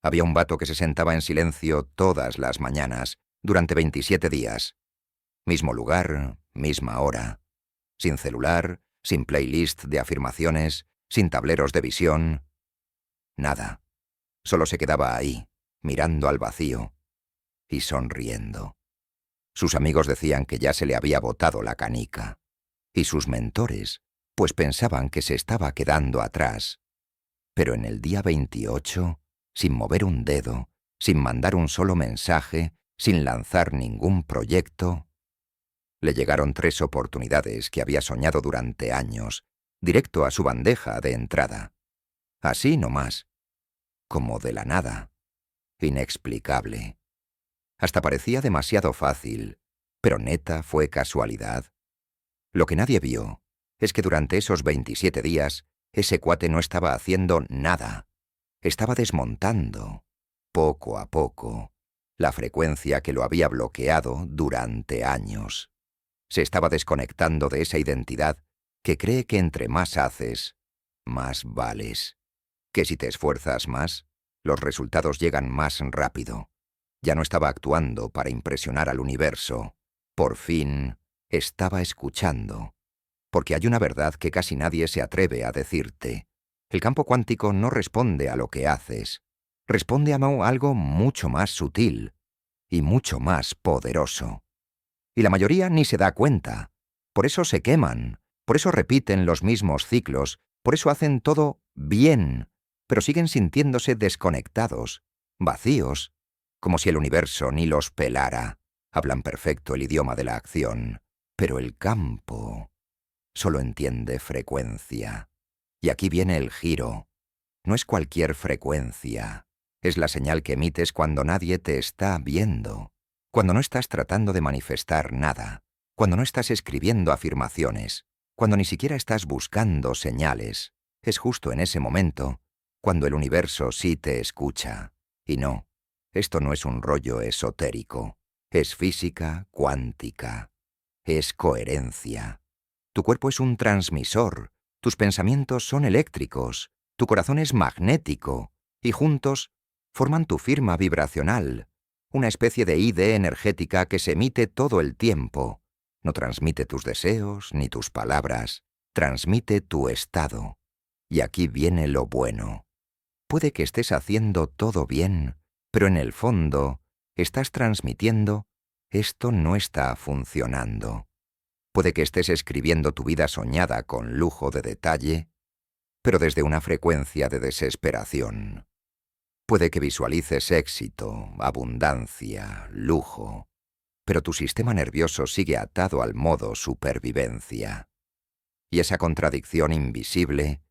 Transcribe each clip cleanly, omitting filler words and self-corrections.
Había un vato que se sentaba en silencio todas las mañanas, durante 27 días. Mismo lugar, misma hora. Sin celular, sin playlist de afirmaciones, sin tableros de visión. Nada. Solo se quedaba ahí, mirando al vacío y sonriendo. Sus amigos decían que ya se le había botado la canica. Y sus mentores, pues pensaban que se estaba quedando atrás. Pero en el día 28, sin mover un dedo, sin mandar un solo mensaje, sin lanzar ningún proyecto, le llegaron 3 oportunidades que había soñado durante años, directo a su bandeja de entrada. Así nomás, como de la nada, inexplicable. Hasta parecía demasiado fácil, pero neta fue casualidad. Lo que nadie vio es que durante esos 27 días, ese cuate no estaba haciendo nada. Estaba desmontando, poco a poco, la frecuencia que lo había bloqueado durante años. Se estaba desconectando de esa identidad que cree que entre más haces, más vales. Que si te esfuerzas más, los resultados llegan más rápido. Ya no estaba actuando para impresionar al universo. Por fin, estaba escuchando. Porque hay una verdad que casi nadie se atreve a decirte. El campo cuántico no responde a lo que haces. Responde a algo mucho más sutil y mucho más poderoso. Y la mayoría ni se da cuenta. Por eso se queman, por eso repiten los mismos ciclos, por eso hacen todo bien, pero siguen sintiéndose desconectados, vacíos, como si el universo ni los pelara. Hablan perfecto el idioma de la acción, pero el campo solo entiende frecuencia. Y aquí viene el giro. No es cualquier frecuencia. Es la señal que emites cuando nadie te está viendo. Cuando no estás tratando de manifestar nada. Cuando no estás escribiendo afirmaciones. Cuando ni siquiera estás buscando señales. Es justo en ese momento cuando el universo sí te escucha. Y no, esto no es un rollo esotérico. Es física cuántica. Es coherencia. Tu cuerpo es un transmisor. Tus pensamientos son eléctricos. Tu corazón es magnético. Y juntos forman tu firma vibracional. Una especie de ID energética que se emite todo el tiempo. No transmite tus deseos ni tus palabras. Transmite tu estado. Y aquí viene lo bueno. Puede que estés haciendo todo bien, pero en el fondo estás transmitiendo «esto no está funcionando». Puede que estés escribiendo tu vida soñada con lujo de detalle, pero desde una frecuencia de desesperación. Puede que visualices éxito, abundancia, lujo, pero tu sistema nervioso sigue atado al modo supervivencia. Y esa contradicción invisible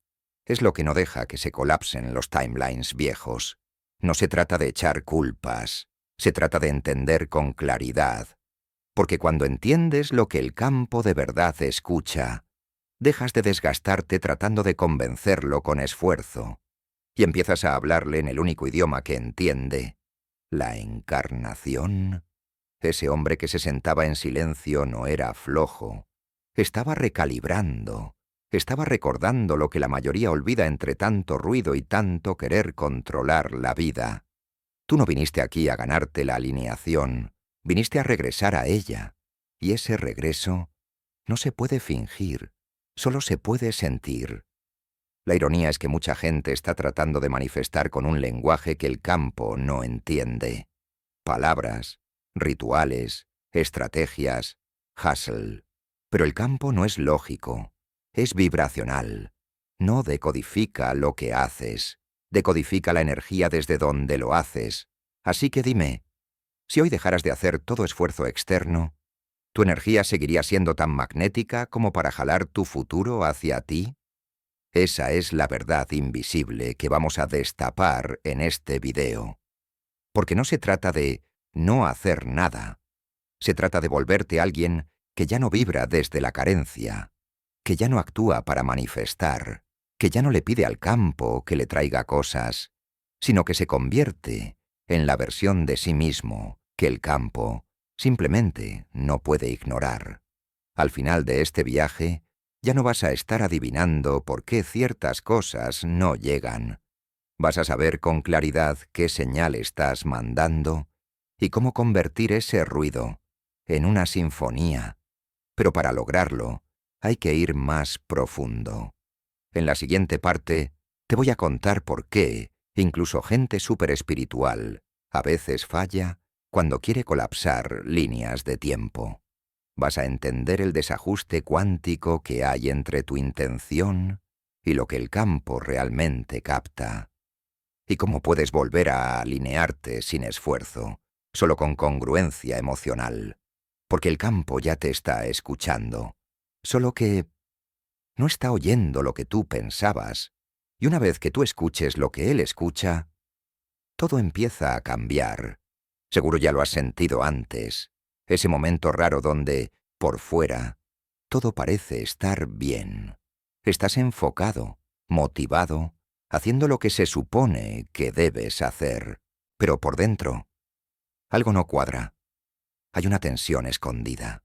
es lo que no deja que se colapsen los timelines viejos. No se trata de echar culpas, se trata de entender con claridad. Porque cuando entiendes lo que el campo de verdad escucha, dejas de desgastarte tratando de convencerlo con esfuerzo y empiezas a hablarle en el único idioma que entiende, la encarnación. Ese hombre que se sentaba en silencio no era flojo, estaba recalibrando, estaba recordando lo que la mayoría olvida entre tanto ruido y tanto querer controlar la vida. Tú no viniste aquí a ganarte la alineación, viniste a regresar a ella, y ese regreso no se puede fingir, solo se puede sentir. La ironía es que mucha gente está tratando de manifestar con un lenguaje que el campo no entiende. Palabras, rituales, estrategias, hustle. Pero el campo no es lógico, es vibracional. No decodifica lo que haces, decodifica la energía desde donde lo haces. Así que dime, si hoy dejaras de hacer todo esfuerzo externo, ¿tu energía seguiría siendo tan magnética como para jalar tu futuro hacia ti? Esa es la verdad invisible que vamos a destapar en este video. Porque no se trata de no hacer nada. Se trata de volverte alguien que ya no vibra desde la carencia, que ya no actúa para manifestar, que ya no le pide al campo que le traiga cosas, sino que se convierte en la versión de sí mismo que el campo simplemente no puede ignorar. Al final de este viaje, ya no vas a estar adivinando por qué ciertas cosas no llegan. Vas a saber con claridad qué señal estás mandando y cómo convertir ese ruido en una sinfonía. Pero para lograrlo, hay que ir más profundo. En la siguiente parte, te voy a contar por qué, incluso gente superespiritual, a veces falla cuando quiere colapsar líneas de tiempo. Vas a entender el desajuste cuántico que hay entre tu intención y lo que el campo realmente capta. Y cómo puedes volver a alinearte sin esfuerzo, solo con congruencia emocional. Porque el campo ya te está escuchando, solo que no está oyendo lo que tú pensabas. Y una vez que tú escuches lo que él escucha, todo empieza a cambiar. Seguro ya lo has sentido antes. Ese momento raro donde, por fuera, todo parece estar bien. Estás enfocado, motivado, haciendo lo que se supone que debes hacer. Pero por dentro, algo no cuadra. Hay una tensión escondida.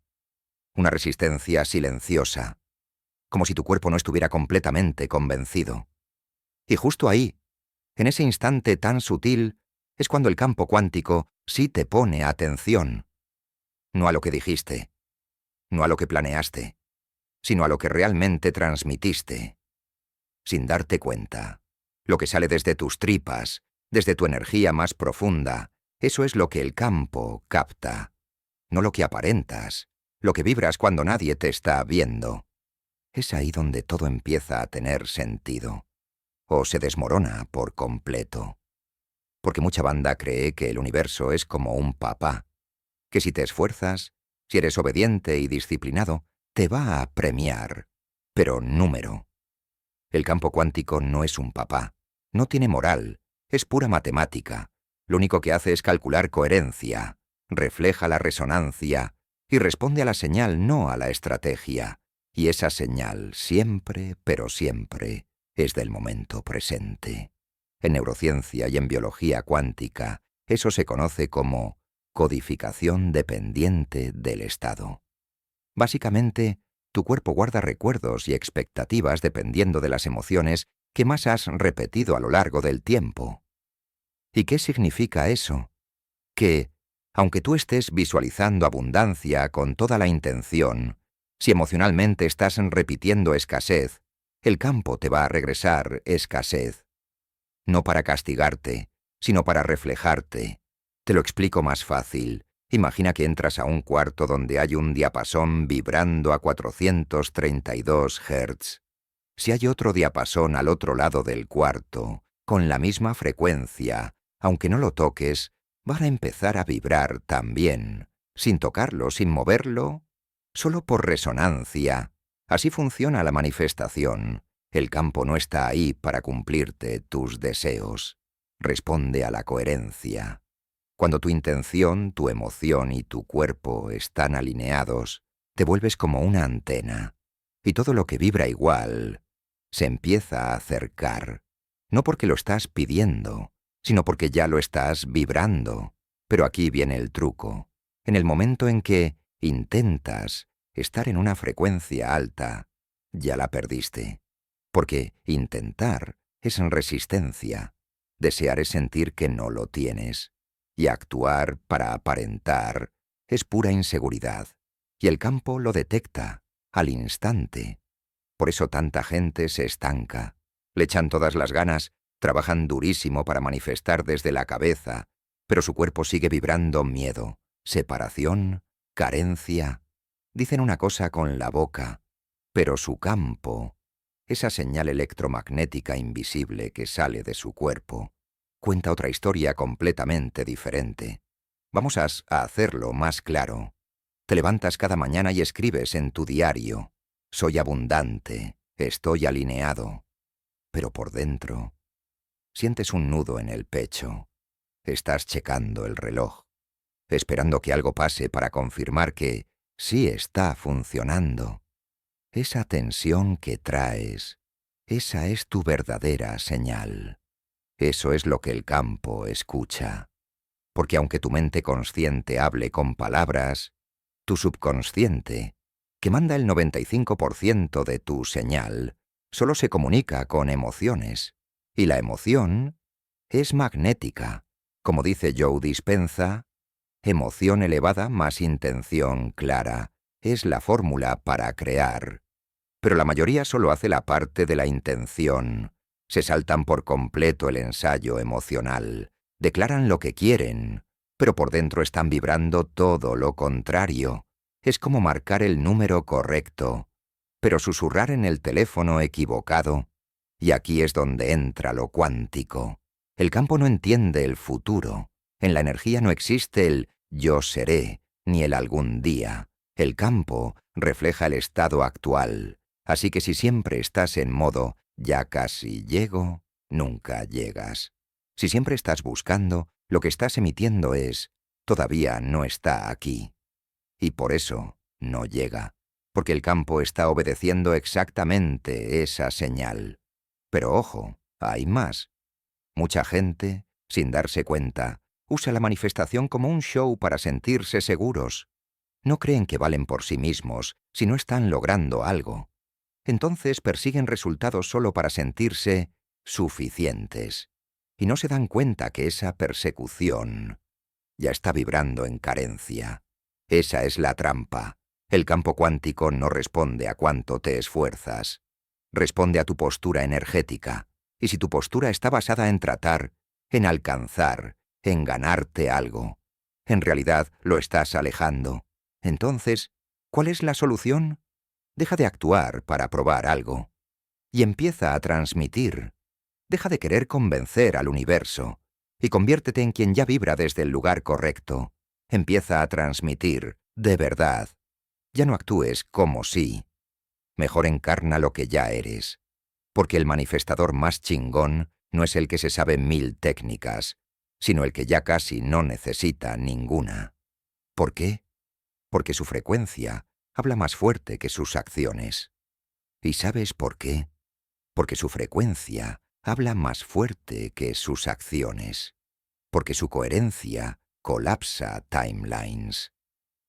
Una resistencia silenciosa. Como si tu cuerpo no estuviera completamente convencido. Y justo ahí, en ese instante tan sutil, es cuando el campo cuántico sí te pone atención. No a lo que dijiste, no a lo que planeaste, sino a lo que realmente transmitiste. Sin darte cuenta, lo que sale desde tus tripas, desde tu energía más profunda, eso es lo que el campo capta. No lo que aparentas, lo que vibras cuando nadie te está viendo. Es ahí donde todo empieza a tener sentido. O se desmorona por completo. Porque mucha banda cree que el universo es como un papá, que si te esfuerzas, si eres obediente y disciplinado, te va a premiar, pero número. El campo cuántico no es un papá, no tiene moral, es pura matemática. Lo único que hace es calcular coherencia, refleja la resonancia y responde a la señal, no a la estrategia. Y esa señal siempre, pero siempre, es del momento presente. En neurociencia y en biología cuántica, eso se conoce como codificación dependiente del estado. Básicamente, tu cuerpo guarda recuerdos y expectativas dependiendo de las emociones que más has repetido a lo largo del tiempo. ¿Y qué significa eso? Que, aunque tú estés visualizando abundancia con toda la intención, si emocionalmente estás repitiendo escasez, el campo te va a regresar escasez. No para castigarte, sino para reflejarte. Te lo explico más fácil. Imagina que entras a un cuarto donde hay un diapasón vibrando a 432 Hz. Si hay otro diapasón al otro lado del cuarto, con la misma frecuencia, aunque no lo toques, van a empezar a vibrar también, sin tocarlo, sin moverlo, solo por resonancia. Así funciona la manifestación. El campo no está ahí para cumplirte tus deseos. Responde a la coherencia. Cuando tu intención, tu emoción y tu cuerpo están alineados, te vuelves como una antena. Y todo lo que vibra igual se empieza a acercar. No porque lo estás pidiendo, sino porque ya lo estás vibrando. Pero aquí viene el truco. En el momento en que intentas estar en una frecuencia alta, ya la perdiste. Porque intentar es resistencia. Desear es sentir que no lo tienes. Y actuar para aparentar es pura inseguridad. Y el campo lo detecta al instante. Por eso tanta gente se estanca. Le echan todas las ganas, trabajan durísimo para manifestar desde la cabeza, pero su cuerpo sigue vibrando miedo, separación, carencia. Dicen una cosa con la boca, pero su campo, esa señal electromagnética invisible que sale de su cuerpo, cuenta otra historia completamente diferente. Vamos a hacerlo más claro. Te levantas cada mañana y escribes en tu diario: soy abundante, estoy alineado. Pero por dentro, sientes un nudo en el pecho. Estás checando el reloj, esperando que algo pase para confirmar que sí está funcionando. Esa tensión que traes, esa es tu verdadera señal. Eso es lo que el campo escucha. Porque aunque tu mente consciente hable con palabras, tu subconsciente, que manda el 95% de tu señal, solo se comunica con emociones. Y la emoción es magnética. Como dice Joe Dispenza, emoción elevada más intención clara es la fórmula para crear. Pero la mayoría solo hace la parte de la intención. Se saltan por completo el ensayo emocional. Declaran lo que quieren, pero por dentro están vibrando todo lo contrario. Es como marcar el número correcto, pero susurrar en el teléfono equivocado. Y aquí es donde entra lo cuántico. El campo no entiende el futuro. En la energía no existe el yo seré, ni el algún día. El campo refleja el estado actual. Así que si siempre estás en modo ya casi llego, nunca llegas. Si siempre estás buscando, lo que estás emitiendo es todavía no está aquí. Y por eso no llega, porque el campo está obedeciendo exactamente esa señal. Pero ojo, hay más. Mucha gente, sin darse cuenta, usa la manifestación como un show para sentirse seguros. No creen que valen por sí mismos si no están logrando algo. Entonces persiguen resultados solo para sentirse suficientes. Y no se dan cuenta que esa persecución ya está vibrando en carencia. Esa es la trampa. El campo cuántico no responde a cuánto te esfuerzas. Responde a tu postura energética. Y si tu postura está basada en tratar, en alcanzar, en ganarte algo, en realidad lo estás alejando. Entonces, ¿cuál es la solución? Deja de actuar para probar algo. Y empieza a transmitir. Deja de querer convencer al universo. Y conviértete en quien ya vibra desde el lugar correcto. Empieza a transmitir, de verdad. Ya no actúes como si. Mejor encarna lo que ya eres. Porque el manifestador más chingón no es el que se sabe 1000 técnicas, sino el que ya casi no necesita ninguna. ¿Por qué? Porque su frecuencia habla más fuerte que sus acciones. ¿Y sabes por qué? Porque su frecuencia habla más fuerte que sus acciones. Porque su coherencia colapsa timelines.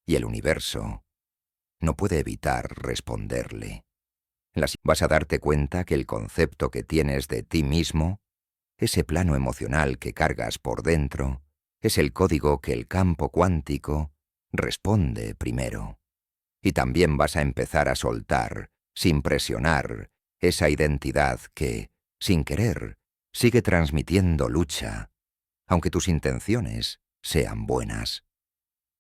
Y el universo no puede evitar responderle. Vas a darte cuenta que el concepto que tienes de ti mismo, ese plano emocional que cargas por dentro, es el código que el campo cuántico responde primero. Y también vas a empezar a soltar, sin presionar, esa identidad que, sin querer, sigue transmitiendo lucha, aunque tus intenciones sean buenas.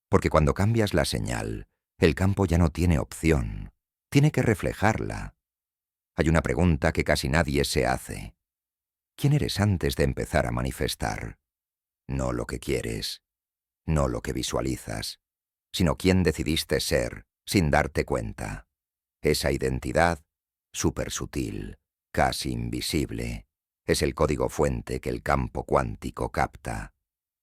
Porque cuando cambias la señal, el campo ya no tiene opción, tiene que reflejarla. Hay una pregunta que casi nadie se hace. ¿Quién eres antes de empezar a manifestar? No lo que quieres, no lo que visualizas, sino quién decidiste ser sin darte cuenta. Esa identidad, súper sutil, casi invisible, es el código fuente que el campo cuántico capta.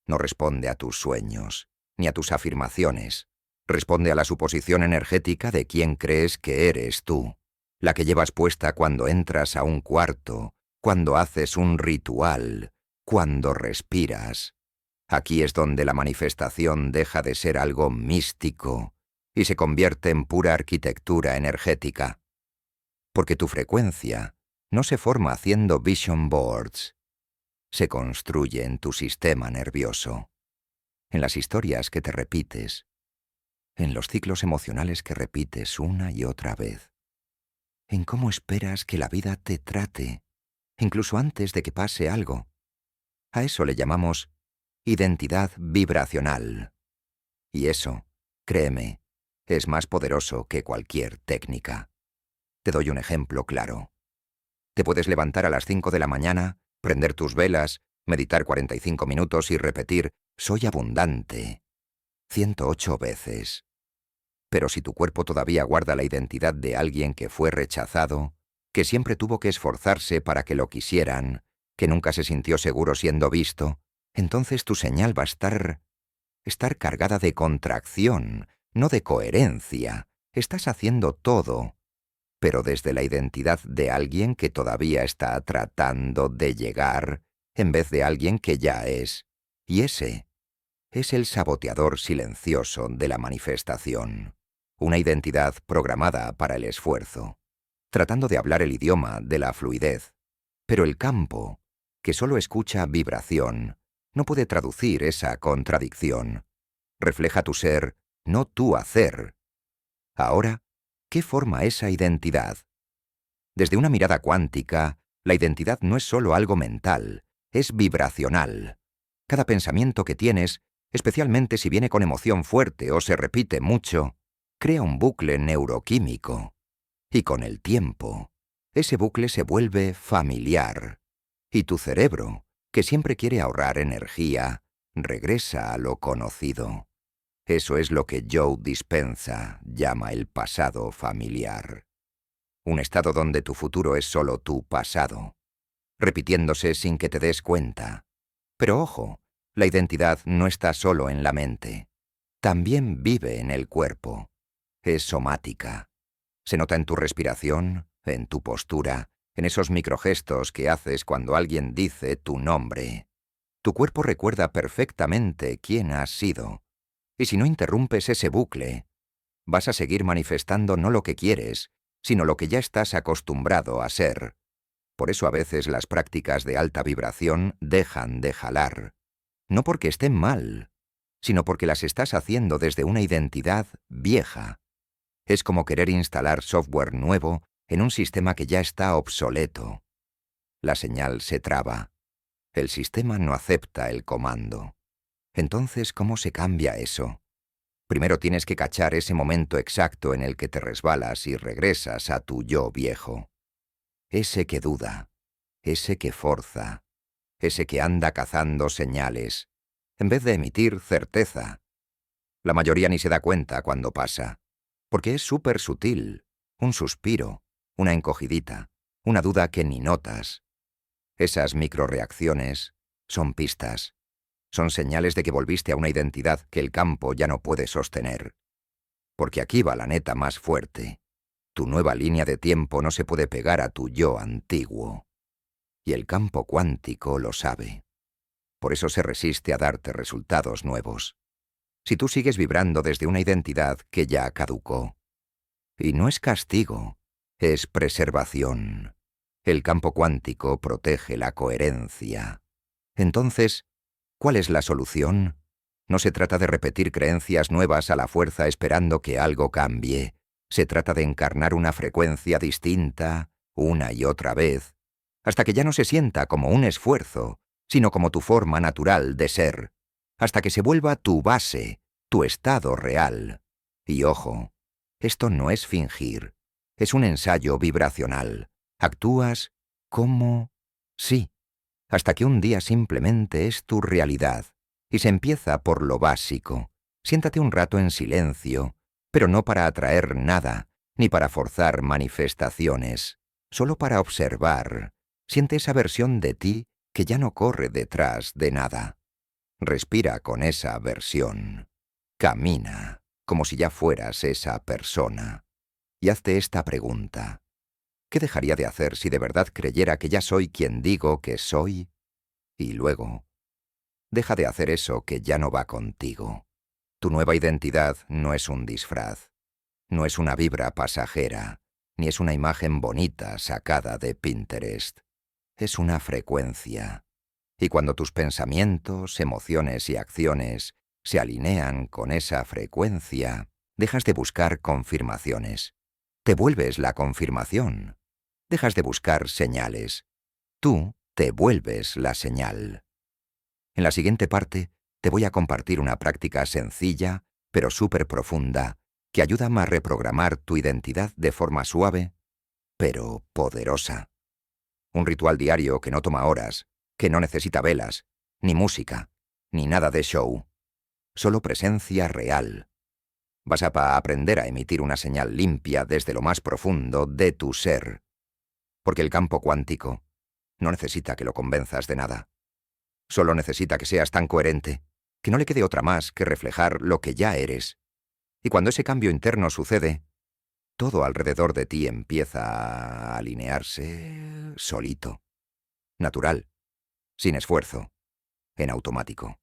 No responde a tus sueños, ni a tus afirmaciones. Responde a la suposición energética de quién crees que eres tú. La que llevas puesta cuando entras a un cuarto, cuando haces un ritual, cuando respiras. Aquí es donde la manifestación deja de ser algo místico y se convierte en pura arquitectura energética. Porque tu frecuencia no se forma haciendo vision boards, se construye en tu sistema nervioso, en las historias que te repites, en los ciclos emocionales que repites una y otra vez, en cómo esperas que la vida te trate, incluso antes de que pase algo. A eso le llamamos identidad vibracional. Y eso, créeme, es más poderoso que cualquier técnica. Te doy un ejemplo claro. Te puedes levantar a las 5 de la mañana, prender tus velas, meditar 45 minutos y repetir «soy abundante» 108 veces. Pero si tu cuerpo todavía guarda la identidad de alguien que fue rechazado, que siempre tuvo que esforzarse para que lo quisieran, que nunca se sintió seguro siendo visto, entonces tu señal va a estar cargada de contracción, no de coherencia. Estás haciendo todo, pero desde la identidad de alguien que todavía está tratando de llegar, en vez de alguien que ya es. Y ese es el saboteador silencioso de la manifestación. Una identidad programada para el esfuerzo, tratando de hablar el idioma de la fluidez. Pero el campo que solo escucha vibración, no puede traducir esa contradicción. Refleja tu ser, no tu hacer. Ahora, ¿qué forma esa identidad? Desde una mirada cuántica, la identidad no es solo algo mental, es vibracional. Cada pensamiento que tienes, especialmente si viene con emoción fuerte o se repite mucho, crea un bucle neuroquímico. Y con el tiempo, ese bucle se vuelve familiar. Y tu cerebro, que siempre quiere ahorrar energía, regresa a lo conocido. Eso es lo que Joe Dispenza llama el pasado familiar. Un estado donde tu futuro es solo tu pasado, repitiéndose sin que te des cuenta. Pero ojo, la identidad no está solo en la mente. También vive en el cuerpo. Es somática. Se nota en tu respiración, en tu postura, en esos microgestos que haces cuando alguien dice tu nombre. Tu cuerpo recuerda perfectamente quién has sido. Y si no interrumpes ese bucle, vas a seguir manifestando no lo que quieres, sino lo que ya estás acostumbrado a ser. Por eso a veces las prácticas de alta vibración dejan de jalar. No porque estén mal, sino porque las estás haciendo desde una identidad vieja. Es como querer instalar software nuevo en un sistema que ya está obsoleto. La señal se traba. El sistema no acepta el comando. Entonces, ¿cómo se cambia eso? Primero tienes que cachar ese momento exacto en el que te resbalas y regresas a tu yo viejo. Ese que duda, ese que forza, ese que anda cazando señales, en vez de emitir certeza. La mayoría ni se da cuenta cuando pasa, porque es súper sutil, un suspiro, una encogidita, una duda que ni notas. Esas microreacciones son pistas. Son señales de que volviste a una identidad que el campo ya no puede sostener. Porque aquí va la neta más fuerte. Tu nueva línea de tiempo no se puede pegar a tu yo antiguo. Y el campo cuántico lo sabe. Por eso se resiste a darte resultados nuevos. Si tú sigues vibrando desde una identidad que ya caducó. Y no es castigo, es preservación. El campo cuántico protege la coherencia. Entonces, ¿cuál es la solución? No se trata de repetir creencias nuevas a la fuerza esperando que algo cambie. Se trata de encarnar una frecuencia distinta, una y otra vez, hasta que ya no se sienta como un esfuerzo, sino como tu forma natural de ser, hasta que se vuelva tu base, tu estado real. Y ojo, esto no es fingir, es un ensayo vibracional. Actúas como sí, hasta que un día simplemente es tu realidad, y se empieza por lo básico. Siéntate un rato en silencio, pero no para atraer nada, ni para forzar manifestaciones, solo para observar. Siente esa versión de ti que ya no corre detrás de nada. Respira con esa versión. Camina, como si ya fueras esa persona. Y hazte esta pregunta. ¿Qué dejaría de hacer si de verdad creyera que ya soy quien digo que soy? Y luego, deja de hacer eso que ya no va contigo. Tu nueva identidad no es un disfraz, no es una vibra pasajera, ni es una imagen bonita sacada de Pinterest. Es una frecuencia. Y cuando tus pensamientos, emociones y acciones se alinean con esa frecuencia, dejas de buscar confirmaciones. Te vuelves la confirmación. Dejas de buscar señales. Tú te vuelves la señal. En la siguiente parte, te voy a compartir una práctica sencilla, pero súper profunda, que ayuda a reprogramar tu identidad de forma suave, pero poderosa. Un ritual diario que no toma horas, que no necesita velas, ni música, ni nada de show. Solo presencia real. Vas a aprender a emitir una señal limpia desde lo más profundo de tu ser. Porque el campo cuántico no necesita que lo convenzas de nada. Solo necesita que seas tan coherente, que no le quede otra más que reflejar lo que ya eres. Y cuando ese cambio interno sucede, todo alrededor de ti empieza a alinearse solito, natural, sin esfuerzo, en automático.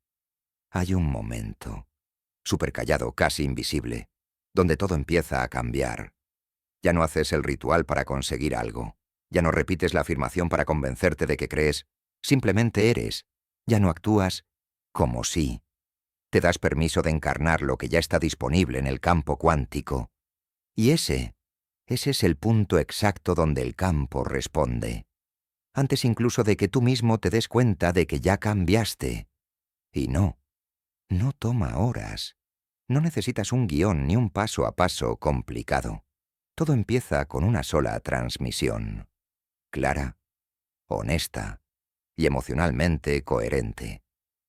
Hay un momento, súper callado, casi invisible, donde todo empieza a cambiar. Ya no haces el ritual para conseguir algo. Ya no repites la afirmación para convencerte de que crees, Simplemente eres. Ya no actúas como si. Te das permiso de encarnar lo que ya está disponible en el campo cuántico. Y ese es el punto exacto donde el campo responde. Antes incluso de que tú mismo te des cuenta de que ya cambiaste. Y no toma horas. No necesitas un guión ni un paso a paso complicado. Todo empieza con una sola transmisión. Clara, honesta y emocionalmente coherente.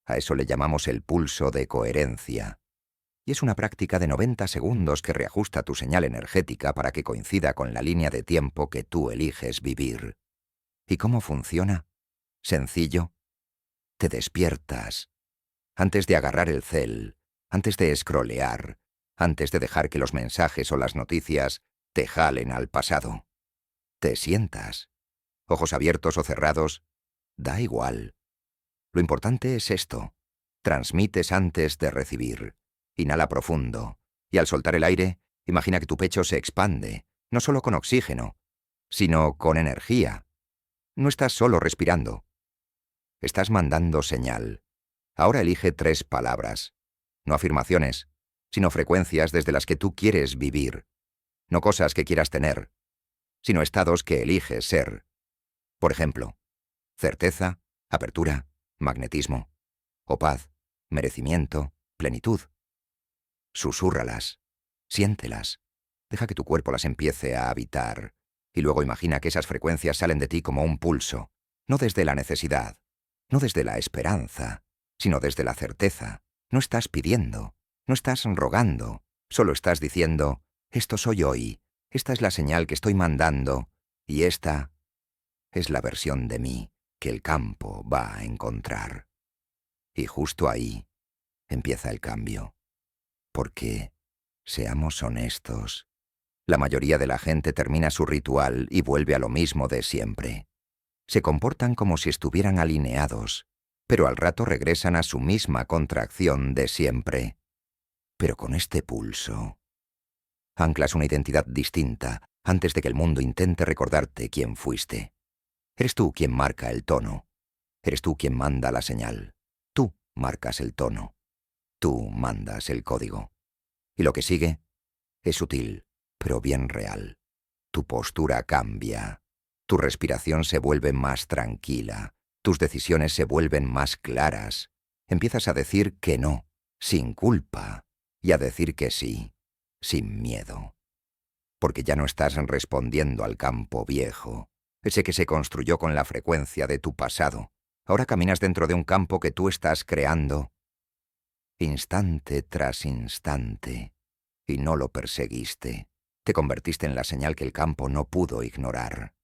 A eso le llamamos el pulso de coherencia. Y es una práctica de 90 segundos que reajusta tu señal energética para que coincida con la línea de tiempo que tú eliges vivir. ¿Y cómo funciona? Sencillo. Te despiertas. Antes de agarrar el cel, antes de scrollear, antes de dejar que los mensajes o las noticias te jalen al pasado. Te sientas. Ojos abiertos o cerrados, da igual. Lo importante es esto. Transmites antes de recibir. Inhala profundo. Y al soltar el aire, imagina que tu pecho se expande, no solo con oxígeno, sino con energía. No estás solo respirando. Estás mandando señal. Ahora elige 3 palabras. No afirmaciones, sino frecuencias desde las que tú quieres vivir. No cosas que quieras tener, sino estados que eliges ser. Por ejemplo, certeza, apertura, magnetismo, o paz, merecimiento, plenitud. Susúrralas, siéntelas, deja que tu cuerpo las empiece a habitar, y luego imagina que esas frecuencias salen de ti como un pulso, no desde la necesidad, no desde la esperanza, sino desde la certeza. No estás pidiendo, no estás rogando, solo estás diciendo, esto soy hoy, esta es la señal que estoy mandando, y esta es la versión de mí que el campo va a encontrar. Y justo ahí empieza el cambio. Porque, seamos honestos, la mayoría de la gente termina su ritual y vuelve a lo mismo de siempre. Se comportan como si estuvieran alineados, pero al rato regresan a su misma contracción de siempre. Pero con este pulso, anclas una identidad distinta antes de que el mundo intente recordarte quién fuiste. Eres tú quien marca el tono. Eres tú quien manda la señal. Tú marcas el tono. Tú mandas el código. Y lo que sigue es sutil, pero bien real. Tu postura cambia. Tu respiración se vuelve más tranquila. Tus decisiones se vuelven más claras. Empiezas a decir que no, sin culpa, y a decir que sí, sin miedo. Porque ya no estás respondiendo al campo viejo, ese que se construyó con la frecuencia de tu pasado. Ahora caminas dentro de un campo que tú estás creando, instante tras instante, y no lo perseguiste. Te convertiste en la señal que el campo no pudo ignorar.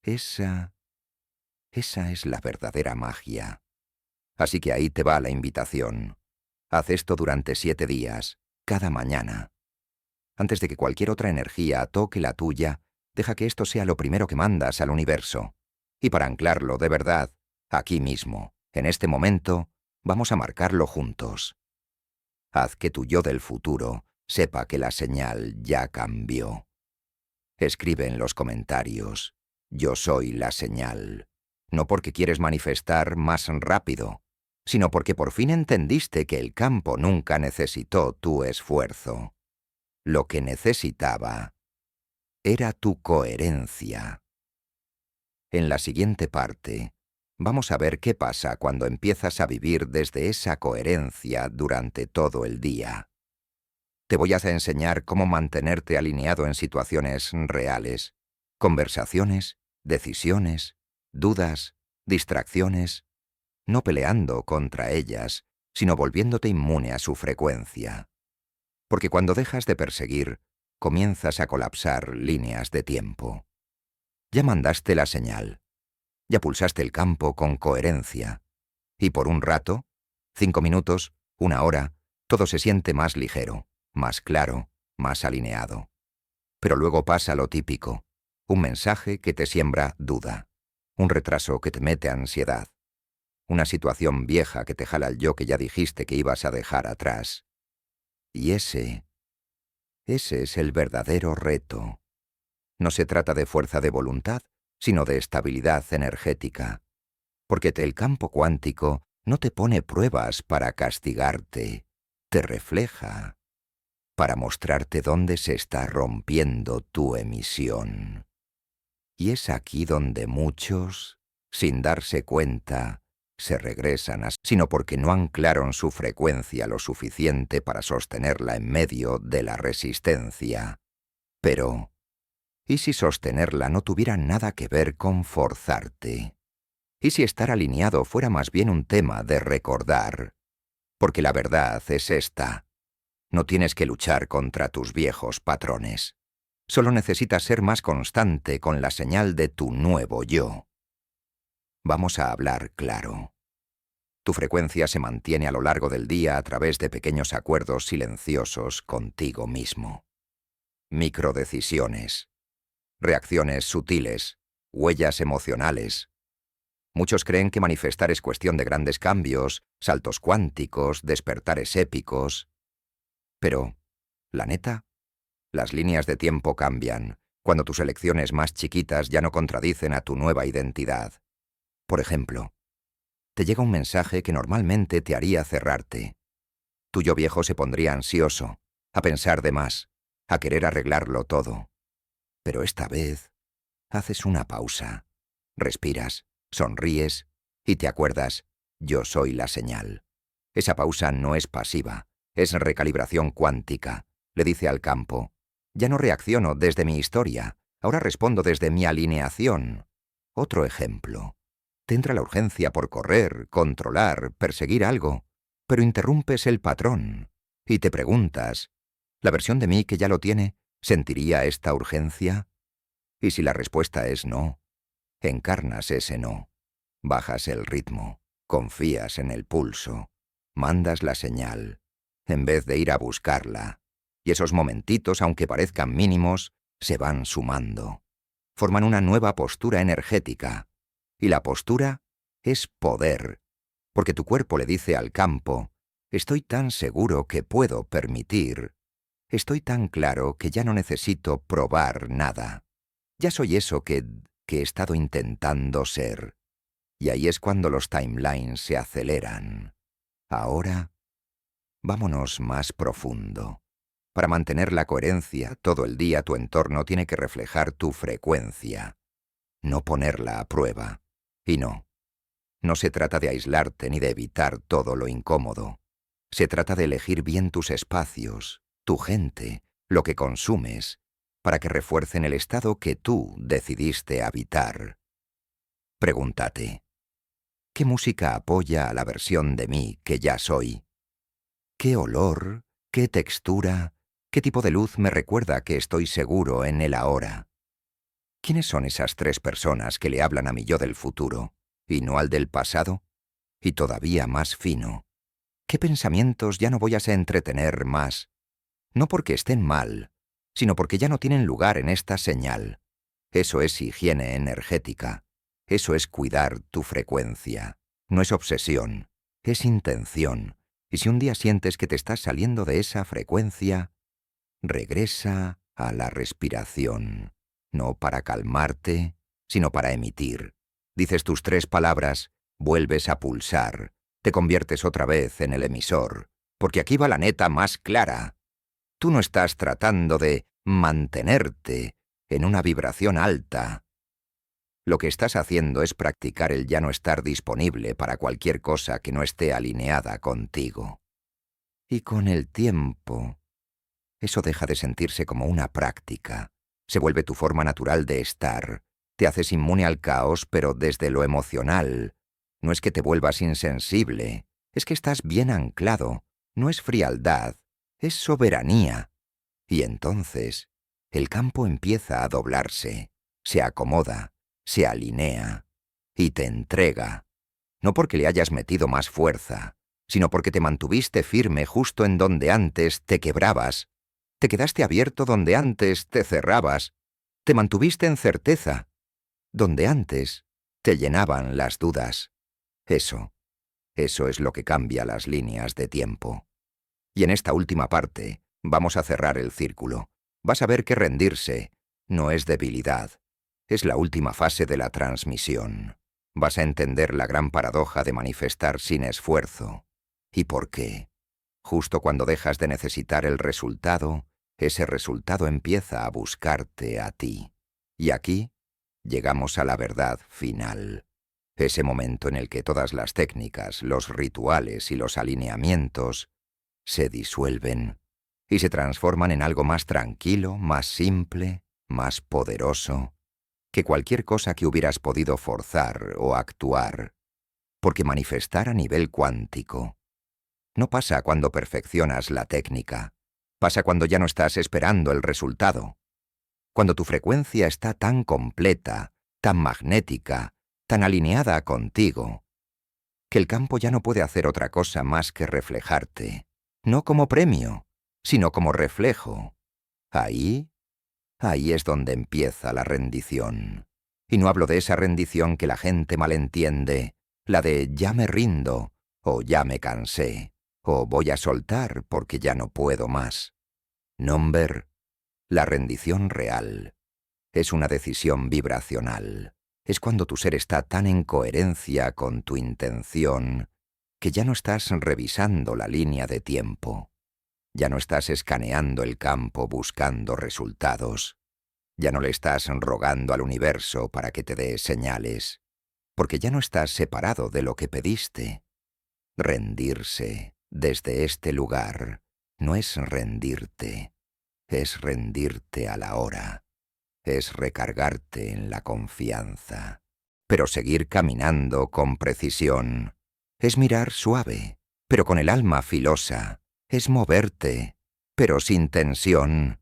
Esa es la verdadera magia. Así que ahí te va la invitación. Haz esto durante 7 días, cada mañana. Antes de que cualquier otra energía toque la tuya, deja que esto sea lo primero que mandas al universo. Y para anclarlo de verdad, aquí mismo, en este momento, vamos a marcarlo juntos. Haz que tu yo del futuro sepa que la señal ya cambió. Escribe en los comentarios, yo soy la señal. No porque quieres manifestar más rápido, sino porque por fin entendiste que el campo nunca necesitó tu esfuerzo. Lo que necesitaba era tu coherencia. En la siguiente parte, vamos a ver qué pasa cuando empiezas a vivir desde esa coherencia durante todo el día. Te voy a enseñar cómo mantenerte alineado en situaciones reales, conversaciones, decisiones, dudas, distracciones, no peleando contra ellas, sino volviéndote inmune a su frecuencia. Porque cuando dejas de perseguir, comienzas a colapsar líneas de tiempo. Ya mandaste la señal, ya pulsaste el campo con coherencia, y por un rato, 5 minutos, 1 hora, todo se siente más ligero, más claro, más alineado. Pero luego pasa lo típico, un mensaje que te siembra duda, un retraso que te mete ansiedad, una situación vieja que te jala el yo que ya dijiste que ibas a dejar atrás. Y ese es el verdadero reto. No se trata de fuerza de voluntad, sino de estabilidad energética. Porque el campo cuántico no te pone pruebas para castigarte, te refleja para mostrarte dónde se está rompiendo tu emisión. Y es aquí donde muchos, sin darse cuenta, se regresan sino porque no anclaron su frecuencia lo suficiente para sostenerla en medio de la resistencia. Pero, ¿y si sostenerla no tuviera nada que ver con forzarte? ¿Y si estar alineado fuera más bien un tema de recordar? Porque la verdad es esta. No tienes que luchar contra tus viejos patrones. Solo necesitas ser más constante con la señal de tu nuevo yo. Vamos a hablar claro. Tu frecuencia se mantiene a lo largo del día a través de pequeños acuerdos silenciosos contigo mismo. Microdecisiones, reacciones sutiles, huellas emocionales. Muchos creen que manifestar es cuestión de grandes cambios, saltos cuánticos, despertares épicos. Pero, la neta, las líneas de tiempo cambian cuando tus elecciones más chiquitas ya no contradicen a tu nueva identidad. Por ejemplo, te llega un mensaje que normalmente te haría cerrarte. Tu yo viejo se pondría ansioso, a pensar de más, a querer arreglarlo todo. Pero esta vez, haces una pausa, respiras, sonríes y te acuerdas, yo soy la señal. Esa pausa no es pasiva, es recalibración cuántica. Le dice al campo, ya no reacciono desde mi historia, ahora respondo desde mi alineación. Otro ejemplo. Te entra la urgencia por correr, controlar, perseguir algo, pero interrumpes el patrón y te preguntas, ¿la versión de mí que ya lo tiene sentiría esta urgencia? Y si la respuesta es no, encarnas ese no, bajas el ritmo, confías en el pulso, mandas la señal, en vez de ir a buscarla. Y esos momentitos, aunque parezcan mínimos, se van sumando. Forman una nueva postura energética. Y la postura es poder, porque tu cuerpo le dice al campo, estoy tan seguro que puedo permitir, estoy tan claro que ya no necesito probar nada. Ya soy eso que he estado intentando ser. Y ahí es cuando los timelines se aceleran. Ahora, vámonos más profundo. Para mantener la coherencia, todo el día tu entorno tiene que reflejar tu frecuencia, no ponerla a prueba. Y no se trata de aislarte ni de evitar todo lo incómodo. Se trata de elegir bien tus espacios, tu gente, lo que consumes, para que refuercen el estado que tú decidiste habitar. Pregúntate, ¿qué música apoya a la versión de mí que ya soy? ¿Qué olor, qué textura, qué tipo de luz me recuerda que estoy seguro en el ahora? ¿Quiénes son esas 3 personas que le hablan a mi yo del futuro, y no al del pasado? Y todavía más fino, ¿qué pensamientos ya no voy a entretener más? No porque estén mal, sino porque ya no tienen lugar en esta señal. Eso es higiene energética. Eso es cuidar tu frecuencia. No es obsesión, es intención. Y si un día sientes que te estás saliendo de esa frecuencia, regresa a la respiración. No para calmarte, sino para emitir. Dices tus 3 palabras, vuelves a pulsar, te conviertes otra vez en el emisor, porque aquí va la neta más clara. Tú no estás tratando de mantenerte en una vibración alta. Lo que estás haciendo es practicar el ya no estar disponible para cualquier cosa que no esté alineada contigo. Y con el tiempo, eso deja de sentirse como una práctica. Se vuelve tu forma natural de estar. Te haces inmune al caos, pero desde lo emocional. No es que te vuelvas insensible, es que estás bien anclado. No es frialdad, es soberanía. Y entonces, el campo empieza a doblarse, se acomoda, se alinea y te entrega. No porque le hayas metido más fuerza, sino porque te mantuviste firme justo en donde antes te quebrabas. Te quedaste abierto donde antes te cerrabas. Te mantuviste en certeza, donde antes te llenaban las dudas. Eso es lo que cambia las líneas de tiempo. Y en esta última parte, vamos a cerrar el círculo. Vas a ver que rendirse no es debilidad, es la última fase de la transmisión. Vas a entender la gran paradoja de manifestar sin esfuerzo. ¿Y por qué? Justo cuando dejas de necesitar el resultado, ese resultado empieza a buscarte a ti. Y aquí llegamos a la verdad final. Ese momento en el que todas las técnicas, los rituales y los alineamientos se disuelven y se transforman en algo más tranquilo, más simple, más poderoso que cualquier cosa que hubieras podido forzar o actuar. Porque manifestar a nivel cuántico no pasa cuando perfeccionas la técnica, pasa cuando ya no estás esperando el resultado. Cuando tu frecuencia está tan completa, tan magnética, tan alineada contigo, que el campo ya no puede hacer otra cosa más que reflejarte, no como premio, sino como reflejo. Ahí es donde empieza la rendición. Y no hablo de esa rendición que la gente malentiende, la de ya me rindo, o ya me cansé, o voy a soltar porque ya no puedo más. Nomber, la rendición real es una decisión vibracional. Es cuando tu ser está tan en coherencia con tu intención que ya no estás revisando la línea de tiempo. Ya no estás escaneando el campo buscando resultados. Ya no le estás rogando al universo para que te dé señales, porque ya no estás separado de lo que pediste. Rendirse desde este lugar no es rendirte, es rendirte a la hora, es recargarte en la confianza. Pero seguir caminando con precisión es mirar suave, pero con el alma filosa, es moverte, pero sin tensión.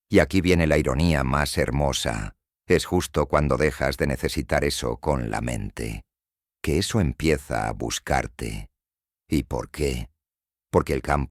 Y aquí viene la ironía más hermosa. Es justo cuando dejas de necesitar eso con la mente, que eso empieza a buscarte. ¿Y por qué? Porque el campo